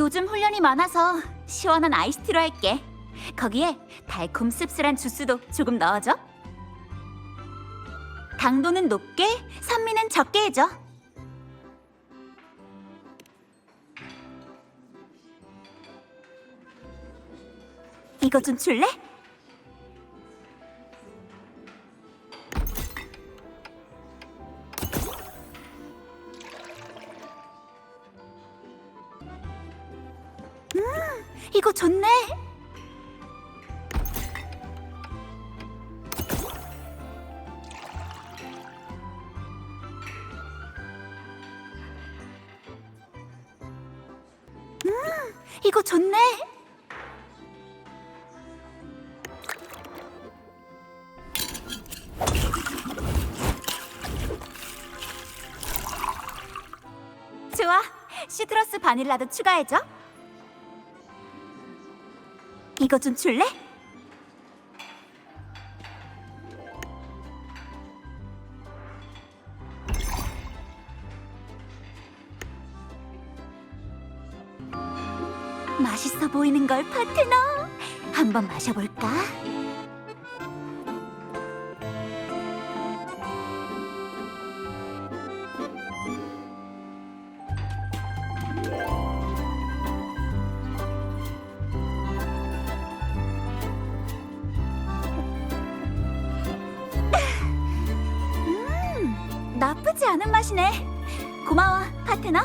요즘 훈련이 많아서 시원한 아이스티로 할게. 거기에 달콤 씁쓸한 주스도 조금 넣어줘. 당도는 높게, 산미는 적게 해줘. 이거 좀 줄래? 이거 좋네. 이거 좋네. 좋아. 시트러스 바닐라도 추가해줘. 이거 좀 줄래? 맛있어 보이는 걸 파트너. 한번 마셔볼까? 나쁘지 않은 맛이네. 고마워, 파트너.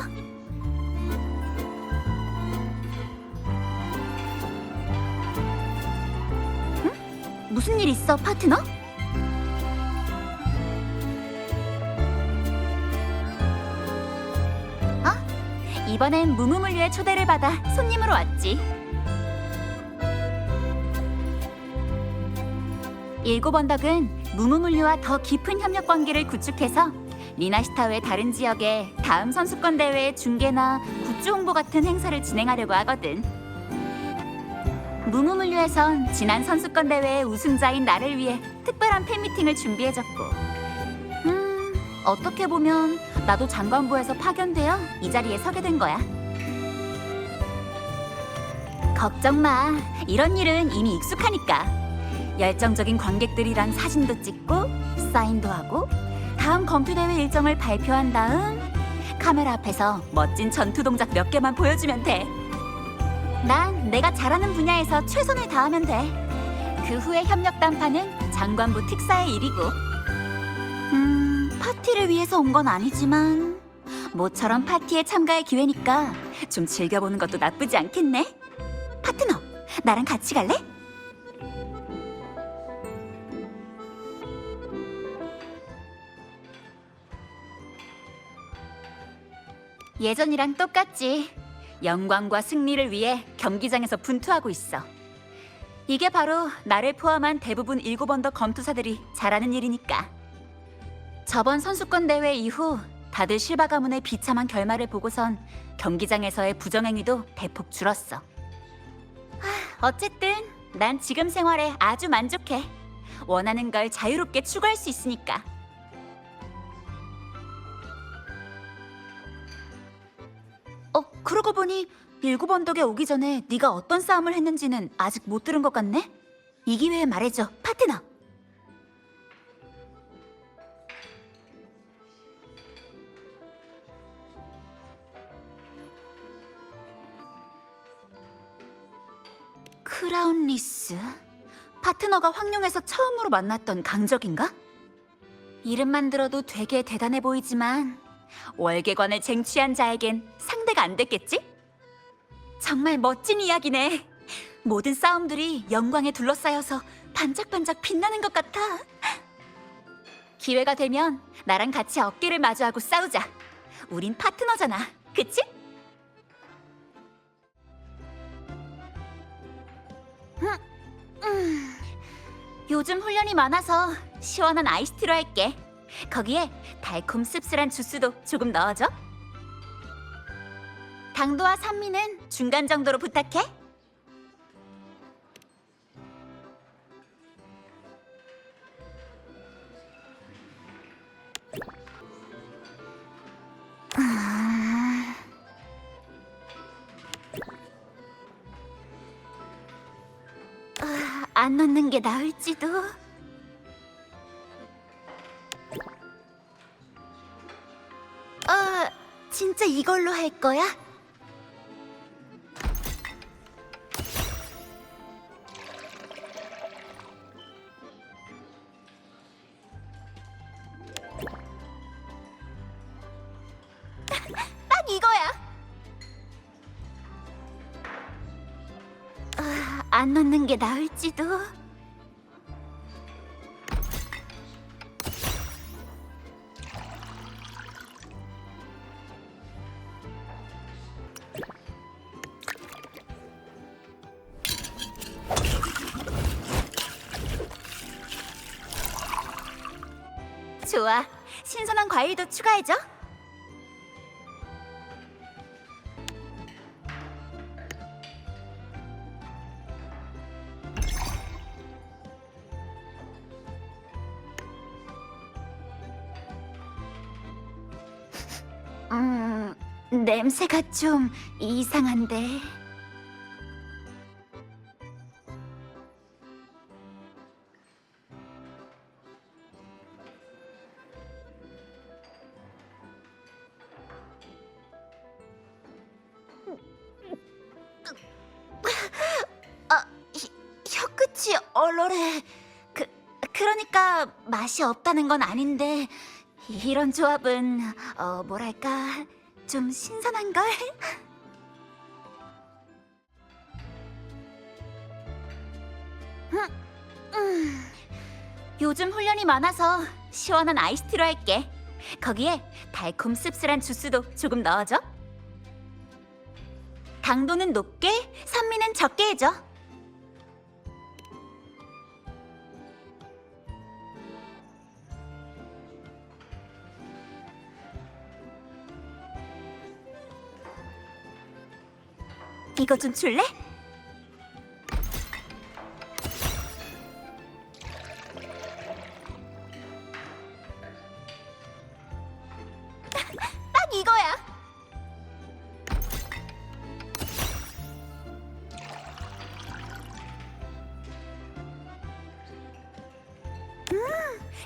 응? 무슨 일 있어, 파트너? 이번엔 무무물류의 초대를 받아 손님으로 왔지. 7언덕은 무무물류와 더 깊은 협력 관계를 구축해서 리나시타 외 다른 지역에 다음 선수권 대회의 중계나 굿즈 홍보 같은 행사를 진행하려고 하거든. 무무물류에선 지난 선수권 대회의 우승자인 나를 위해 특별한 팬미팅을 준비해줬고, 어떻게 보면 나도 장관부에서 파견되어 이 자리에 서게 된 거야. 걱정 마. 이런 일은 이미 익숙하니까. 열정적인 관객들이랑 사진도 찍고 사인도 하고 다음 검투대회 일정을 발표한 다음 카메라 앞에서 멋진 전투 동작 몇 개만 보여주면 돼. 난 내가 잘하는 분야에서 최선을 다하면 돼. 그 후에 협력 단판은 장관부 특사의 일이고. 파티를 위해서 온 건 아니지만 모처럼 파티에 참가할 기회니까 좀 즐겨보는 것도 나쁘지 않겠네. 파트너, 나랑 같이 갈래? 예전이랑 똑같지. 영광과 승리를 위해 경기장에서 분투하고 있어. 이게 바로 나를 포함한 대부분 7언더 검투사들이 잘하는 일이니까. 저번 선수권 대회 이후 다들 실바 가문의 비참한 결말을 보고선 경기장에서의 부정행위도 대폭 줄었어. 어쨌든 난 지금 생활에 아주 만족해. 원하는 걸 자유롭게 추구할 수 있으니까. 그러고 보니 7언덕에 오기 전에 네가 어떤 싸움을 했는지는 아직 못 들은 것 같네? 이 기회에 말해줘, 파트너. 크라운 리스? 파트너가 황룡에서 처음으로 만났던 강적인가? 이름만 들어도 되게 대단해 보이지만 월계관을 쟁취한 자에겐 상대가 안 됐겠지? 정말 멋진 이야기네. 모든 싸움들이 영광에 둘러싸여서 반짝반짝 빛나는 것 같아. 기회가 되면 나랑 같이 어깨를 마주하고 싸우자. 우린 파트너잖아, 그치? 요즘 훈련이 많아서 시원한 아이스티로 할게. 거기에 달콤 씁쓸한 주스도 조금 넣어줘. 당도와 산미는 중간 정도로 부탁해. 안 넣는 게 나을지도. 진짜 이걸로 할 거야? 딱 이거야. 안 넣는 게 나을지도. 좋아. 신선한 과일도 추가해줘. 냄새가 좀 이상한데. 혀끝이 얼얼해. 그러니까 맛이 없다는 건 아닌데 이런 조합은 뭐랄까 좀 신선한걸? 요즘 훈련이 많아서 시원한 아이스티로 할게. 거기에 달콤 씁쓸한 주스도 조금 넣어줘. 당도는 높게, 산미는 적게 해줘. 이거 좀 줄래? 딱 이거야.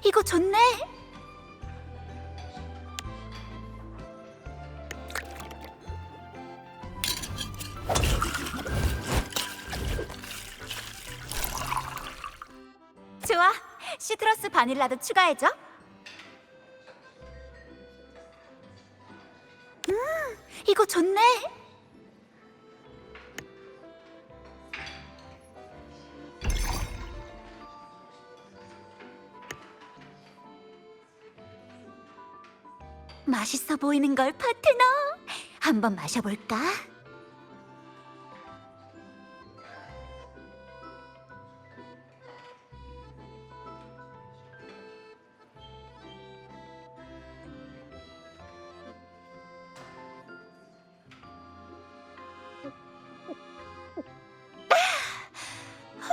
이거 좋네. 좋아. 시트러스 바닐라도 추가해줘. 이거 좋네. 맛있어 보이는 걸, 파트너. 한번 마셔볼까?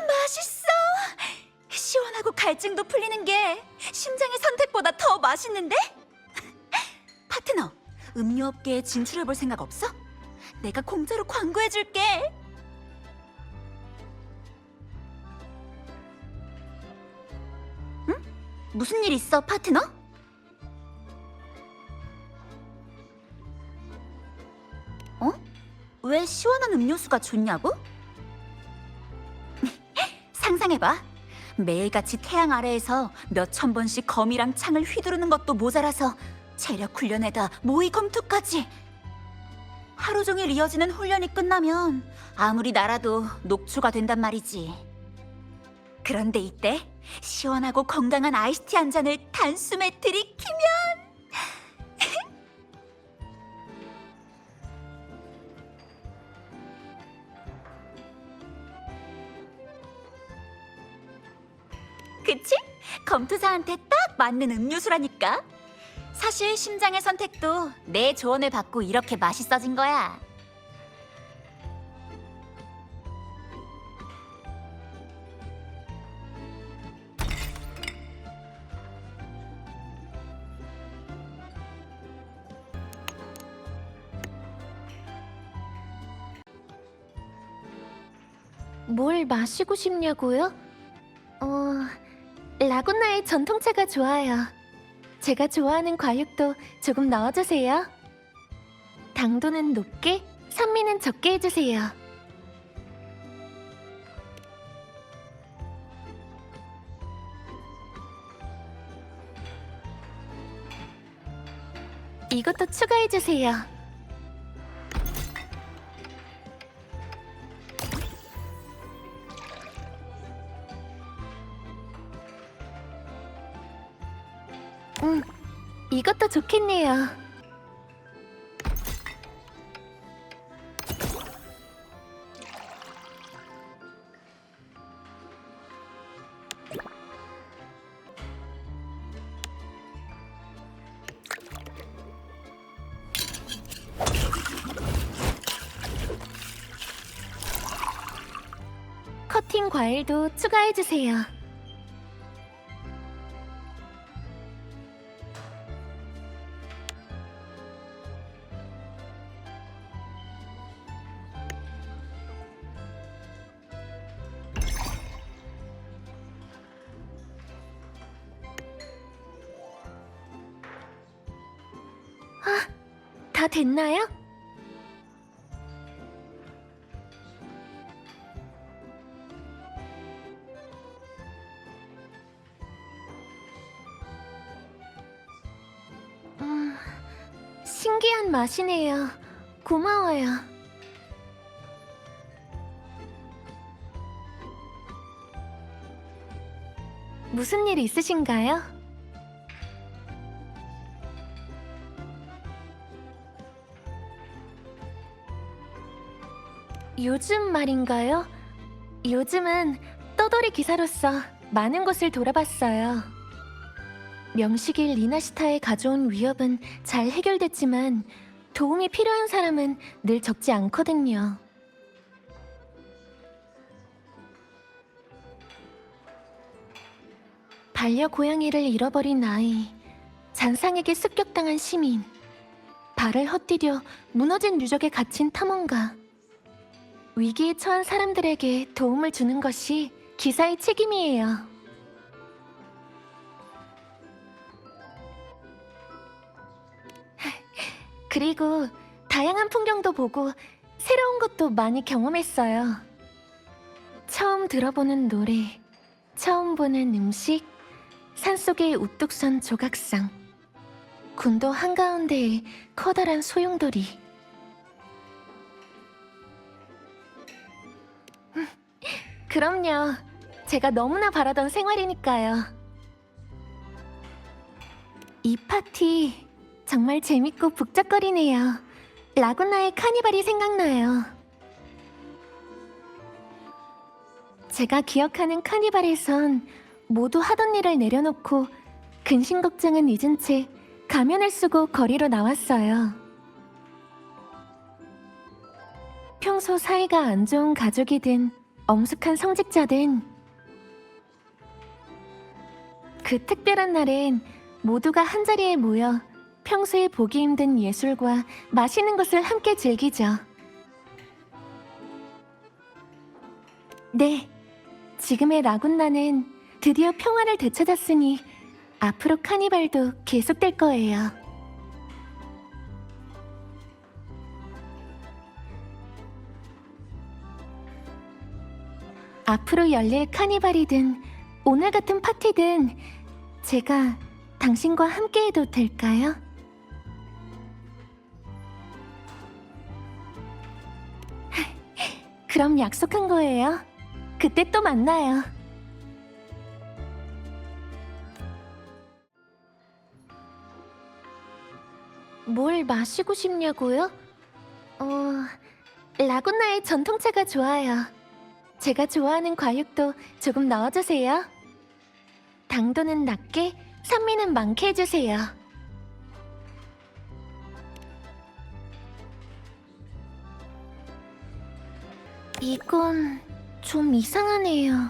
맛있어. 시원하고 갈증도 풀리는 게 심장의 선택보다 더 맛있는데? 파트너, 음료업계에 진출해볼 생각 없어? 내가 공짜로 광고해줄게. 응? 무슨 일 있어, 파트너? 왜 시원한 음료수가 좋냐고? 상상해봐. 매일같이 태양 아래에서 몇천 번씩 거미랑 창을 휘두르는 것도 모자라서 체력 훈련에다 모의 검투까지. 하루 종일 이어지는 훈련이 끝나면 아무리 날아도 녹초가 된단 말이지. 그런데 이때 시원하고 건강한 아이스티 한 잔을 단숨에 들이키면 그치? 검투사한테 딱 맞는 음료수라니까. 사실 심장의 선택도 내 조언을 받고 이렇게 맛있어진 거야. 뭘 마시고 싶냐고요? 라군나의 전통차가 좋아요. 제가 좋아하는 과육도 조금 넣어주세요. 당도는 높게, 산미는 적게 해주세요. 이것도 추가해주세요. 이것도 좋겠네요. 커팅 과일도 추가해주세요. 다 됐나요? 신기한 맛이네요. 고마워요. 무슨 일 있으신가요? 요즘 말인가요? 요즘은 떠돌이 기사로서 많은 곳을 돌아봤어요. 명식일 리나시타에 가져온 위협은 잘 해결됐지만 도움이 필요한 사람은 늘 적지 않거든요. 반려고양이를 잃어버린 아이, 잔상에게 습격당한 시민, 발을 헛디뎌 무너진 유적에 갇힌 탐험가. 위기에 처한 사람들에게 도움을 주는 것이 기사의 책임이에요. 그리고 다양한 풍경도 보고 새로운 것도 많이 경험했어요. 처음 들어보는 노래, 처음 보는 음식, 산속의 우뚝 선 조각상, 군도 한가운데의 커다란 소용돌이. 그럼요. 제가 너무나 바라던 생활이니까요. 이 파티 정말 재밌고 북적거리네요. 라구나의 카니발이 생각나요. 제가 기억하는 카니발에선 모두 하던 일을 내려놓고 근심 걱정은 잊은 채 가면을 쓰고 거리로 나왔어요. 평소 사이가 안 좋은 가족이든 엄숙한 성직자든 그 특별한 날엔 모두가 한자리에 모여 평소에 보기 힘든 예술과 맛있는 것을 함께 즐기죠. 네, 지금의 라군나는 드디어 평화를 되찾았으니 앞으로 카니발도 계속될 거예요. 앞으로 열릴 카니발이든 오늘 같은 파티든 제가 당신과 함께해도 될까요? 그럼 약속한 거예요. 그때 또 만나요. 뭘 마시고 싶냐고요? 라군나의 전통차가 좋아요. 제가 좋아하는 과육도 조금 넣어주세요. 당도는 낮게, 산미는 많게 해주세요. 이건 좀 이상하네요.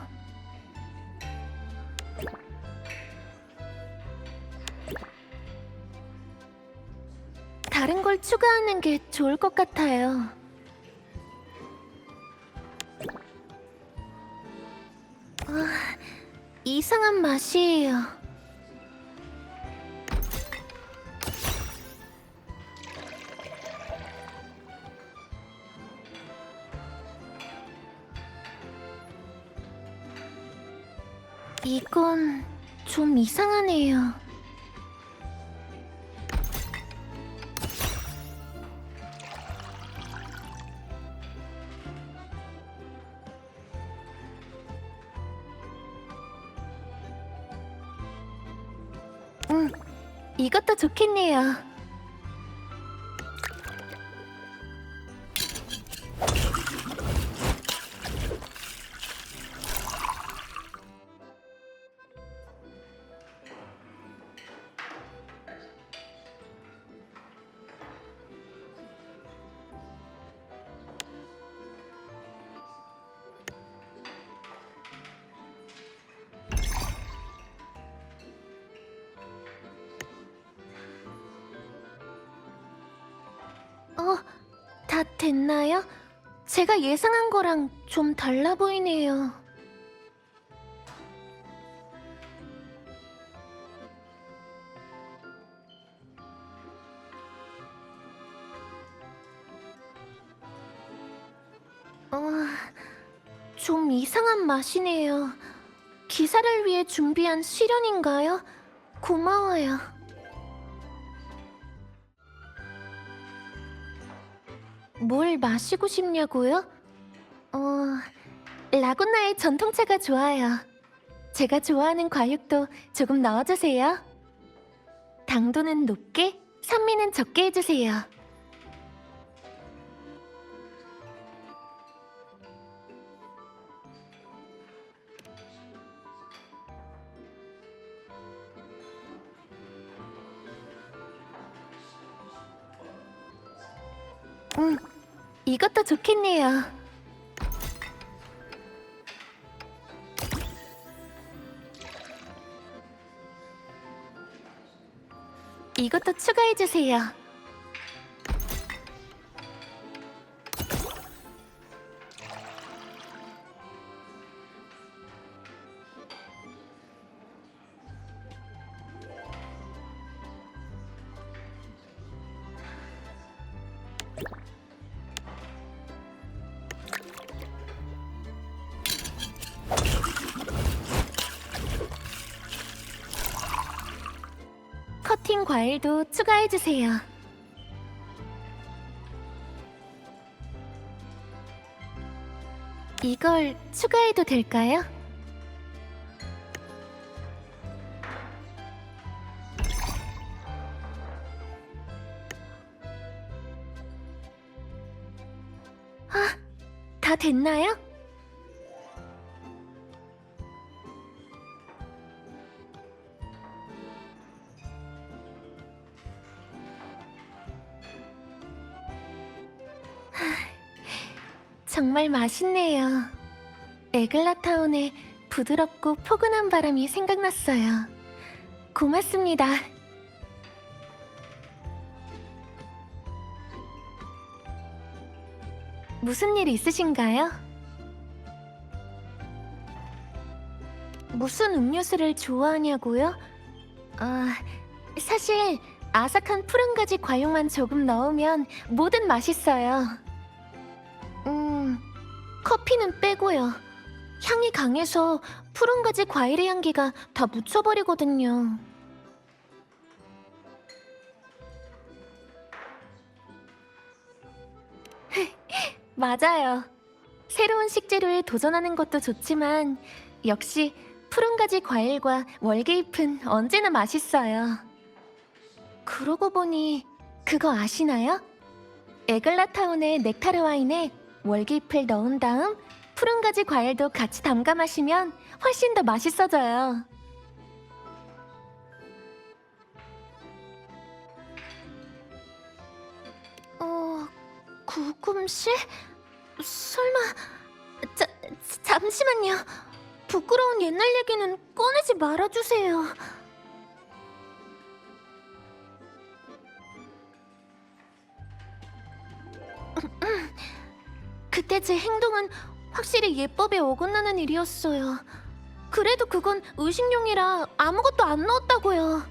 다른 걸 추가하는 게 좋을 것 같아요. 이상한 맛이에요. 이건 좀 이상하네요. 이것도 좋겠네요. 다 됐나요? 제가 예상한 거랑 좀 달라 보이네요. 좀 이상한 맛이네요. 기사를 위해 준비한 시련인가요? 고마워요. 뭘 마시고 싶냐고요? 라군나의 전통차가 좋아요. 제가 좋아하는 과육도 조금 넣어주세요. 당도는 높게, 산미는 적게 해주세요. 이것도 좋겠네요. 이것도 추가해주세요. 커팅 과일도 추가해주세요. 이걸 추가해도 될까요? 다 됐나요? 정말 맛있네요. 에글라타운의 부드럽고 포근한 바람이 생각났어요. 고맙습니다. 무슨 일 있으신가요? 무슨 음료수를 좋아하냐고요? 사실 아삭한 푸른 가지 과육만 조금 넣으면 뭐든 맛있어요. 커피는 빼고요. 향이 강해서 푸른 가지 과일의 향기가 다 묻혀버리거든요. 맞아요. 새로운 식재료에 도전하는 것도 좋지만 역시 푸른 가지 과일과 월계잎은 언제나 맛있어요. 그러고 보니 그거 아시나요? 에글라타운의 넥타르 와인에 월계잎을 넣은 다음 푸른 가지 과일도 같이 담가 마시면 훨씬 더 맛있어져요. 구금실? 설마... 잠시만요. 부끄러운 옛날 얘기는 꺼내지 말아주세요. 그때 제 행동은 확실히 예법에 어긋나는 일이었어요. 그래도 그건 의식용이라 아무것도 안 넣었다고요.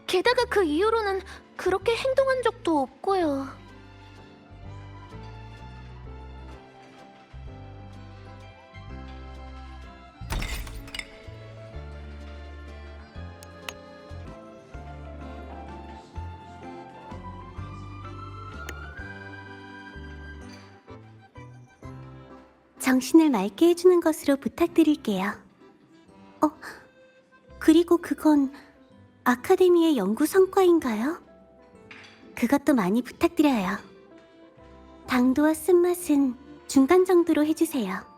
게다가 그 이후로는 그렇게 행동한 적도 없고요. 정신을 맑게 해주는 것으로 부탁드릴게요. 그리고 그건 아카데미의 연구 성과인가요? 그것도 많이 부탁드려요. 당도와 쓴맛은 중간 정도로 해주세요.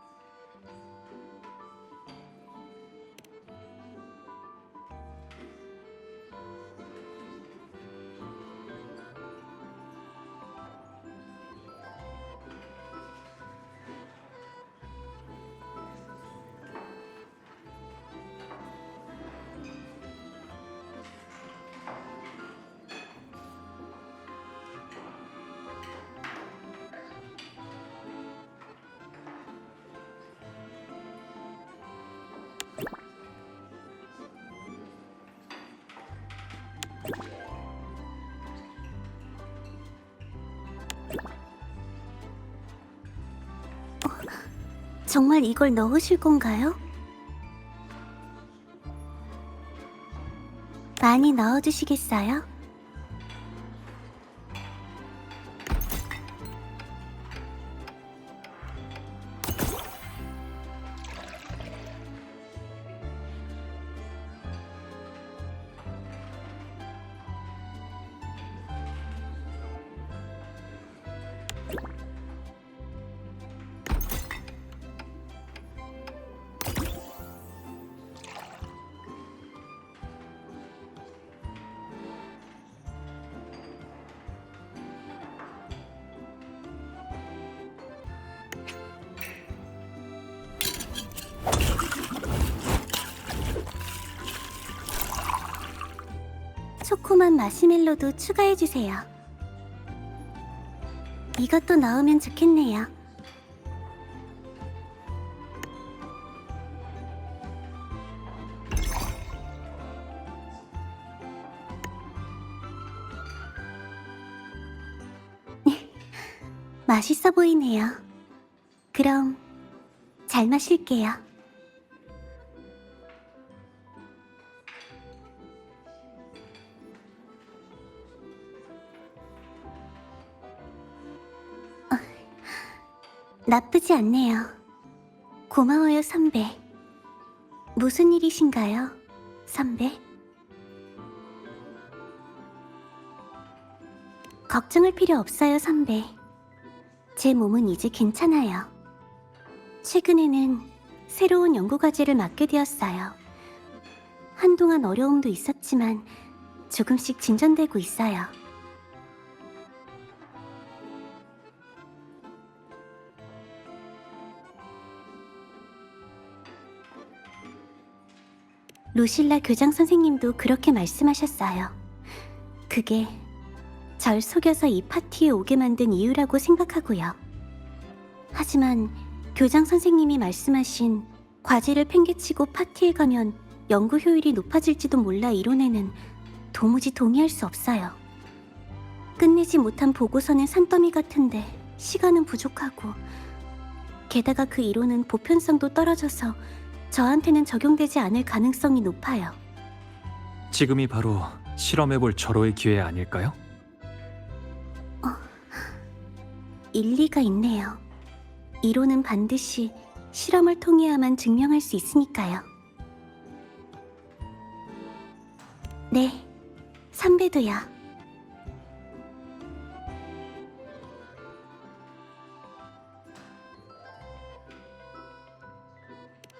정말 이걸 넣으실 건가요? 많이 넣어주시겠어요? 초코맛 마시멜로도 추가해주세요. 이것도 넣으면 좋겠네요. 맛있어 보이네요. 그럼 잘 마실게요. 나쁘지 않네요. 고마워요, 선배. 무슨 일이신가요, 선배? 걱정할 필요 없어요, 선배. 제 몸은 이제 괜찮아요. 최근에는 새로운 연구 과제를 맡게 되었어요. 한동안 어려움도 있었지만 조금씩 진전되고 있어요. 루실라 교장 선생님도 그렇게 말씀하셨어요. 그게 절 속여서 이 파티에 오게 만든 이유라고 생각하고요. 하지만 교장 선생님이 말씀하신 과제를 팽개치고 파티에 가면 연구 효율이 높아질지도 몰라 이론에는 도무지 동의할 수 없어요. 끝내지 못한 보고서는 산더미 같은데 시간은 부족하고, 게다가 그 이론은 보편성도 떨어져서 저한테는 적용되지 않을 가능성이 높아요. 지금이 바로 실험해볼 절호의 기회 아닐까요? 일리가 있네요. 이론은 반드시 실험을 통해야만 증명할 수 있으니까요. 네, 선배도요.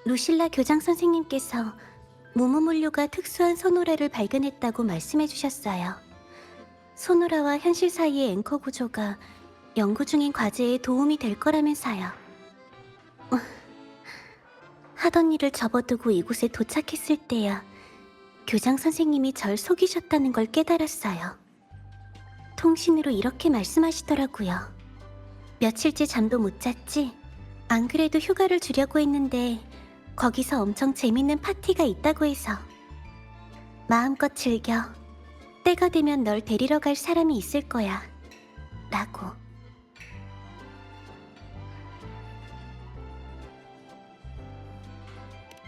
루실라 교장 선생님께서 무무물류가 특수한 소노라를 발견했다고 말씀해 주셨어요. 소노라와 현실 사이의 앵커 구조가 연구 중인 과제에 도움이 될 거라면서요. 하던 일을 접어두고 이곳에 도착했을 때야 교장 선생님이 절 속이셨다는 걸 깨달았어요. 통신으로 이렇게 말씀하시더라고요. 며칠째 잠도 못 잤지? 안 그래도 휴가를 주려고 했는데 거기서 엄청 재밌는 파티가 있다고 해서 마음껏 즐겨. 때가 되면 널 데리러 갈 사람이 있을 거야. 라고.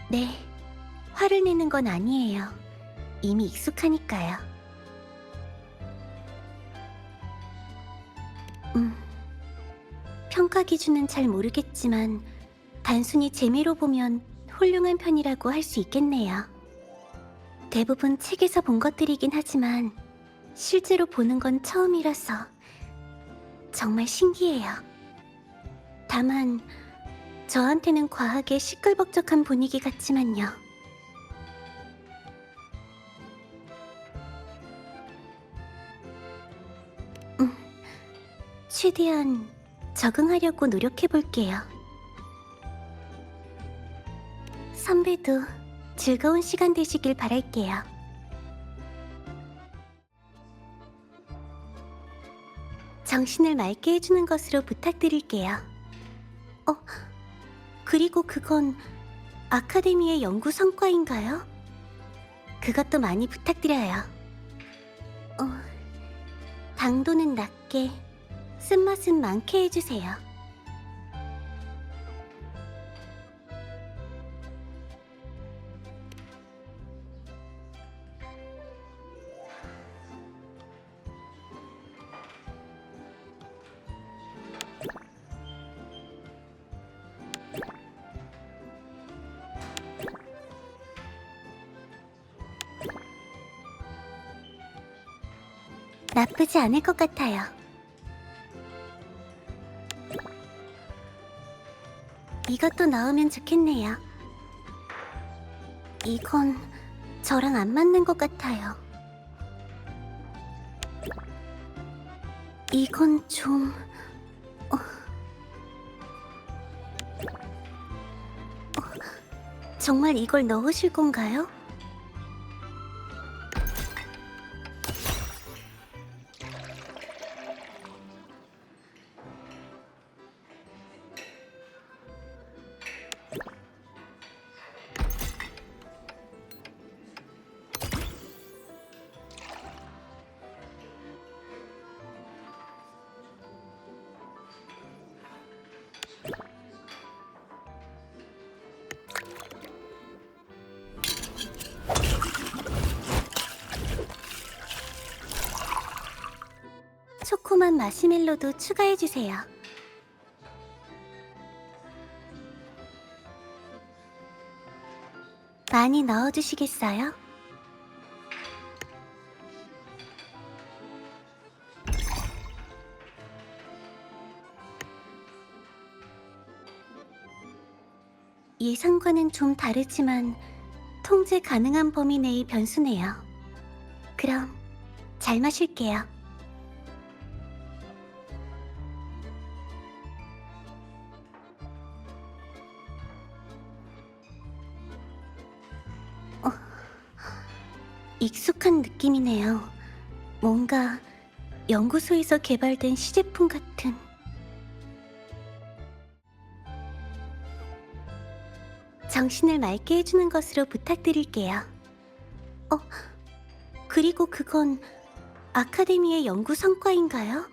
네, 화를 내는 건 아니에요. 이미 익숙하니까요. 평가 기준은 잘 모르겠지만 단순히 재미로 보면 훌륭한 편이라고 할 수 있겠네요. 대부분 책에서 본 것들이긴 하지만 실제로 보는 건 처음이라서 정말 신기해요. 다만 저한테는 과하게 시끌벅적한 분위기 같지만요. 최대한 적응하려고 노력해볼게요. 선배도 즐거운 시간 되시길 바랄게요. 정신을 맑게 해주는 것으로 부탁드릴게요. 그리고 그건 아카데미의 연구 성과인가요? 그것도 많이 부탁드려요. 당도는 낮게, 쓴맛은 많게 해주세요. 나쁘지 않을 것 같아요. 이것도 넣으면 좋겠네요. 이건 저랑 안 맞는 것 같아요. 이건 좀... 정말 이걸 넣으실 건가요? 초코맛 마시멜로도 추가해주세요. 많이 넣어주시겠어요? 예상과는 좀 다르지만 통제 가능한 범위 내의 변수네요. 그럼 잘 마실게요. 익숙한 느낌이네요. 뭔가 연구소에서 개발된 시제품 같은. 정신을 맑게 해주는 것으로 부탁드릴게요. 그리고 그건 아카데미의 연구 성과인가요?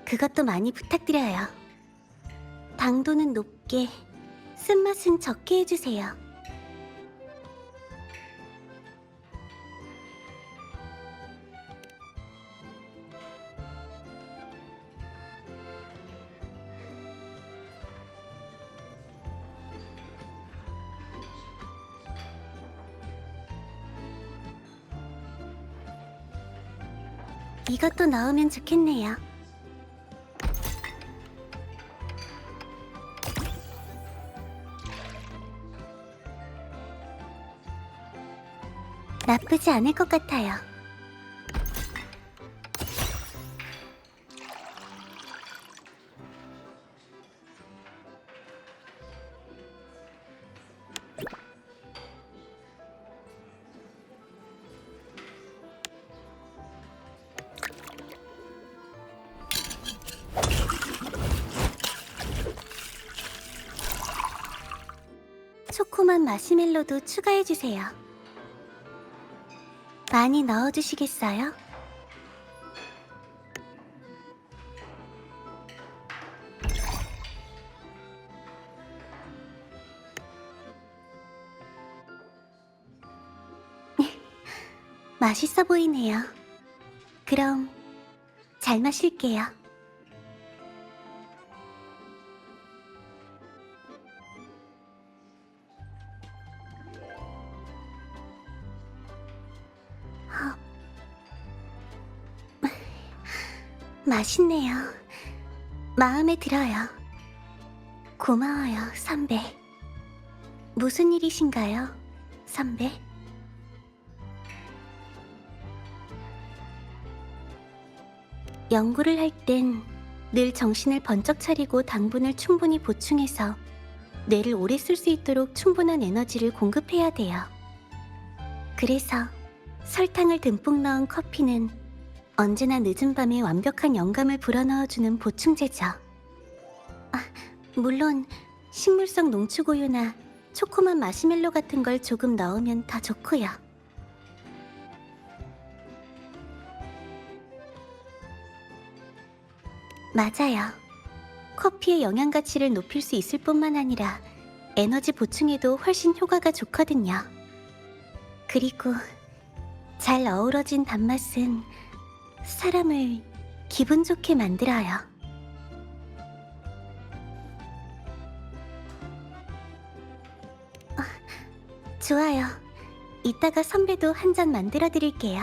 그것도 많이 부탁드려요. 당도는 높게, 쓴맛은 적게 해주세요. 이것도 넣으면 좋겠네요. 나쁘지 않을 것 같아요. 초코맛 마시멜로도 추가해주세요. 많이 넣어주시겠어요? 맛있어 보이네요. 그럼 잘 마실게요. 맛있네요. 마음에 들어요. 고마워요, 선배. 무슨 일이신가요, 선배? 연구를 할 땐 늘 정신을 번쩍 차리고 당분을 충분히 보충해서 뇌를 오래 쓸 수 있도록 충분한 에너지를 공급해야 돼요. 그래서 설탕을 듬뿍 넣은 커피는 언제나 늦은 밤에 완벽한 영감을 불어넣어주는 보충제죠. 물론 식물성 농축우유나 초코맛 마시멜로 같은 걸 조금 넣으면 더 좋고요. 맞아요. 커피의 영양 가치를 높일 수 있을 뿐만 아니라 에너지 보충에도 훨씬 효과가 좋거든요. 그리고 잘 어우러진 단맛은 사람을 기분 좋게 만들어요. 좋아요. 이따가 선배도 한 잔 만들어 드릴게요.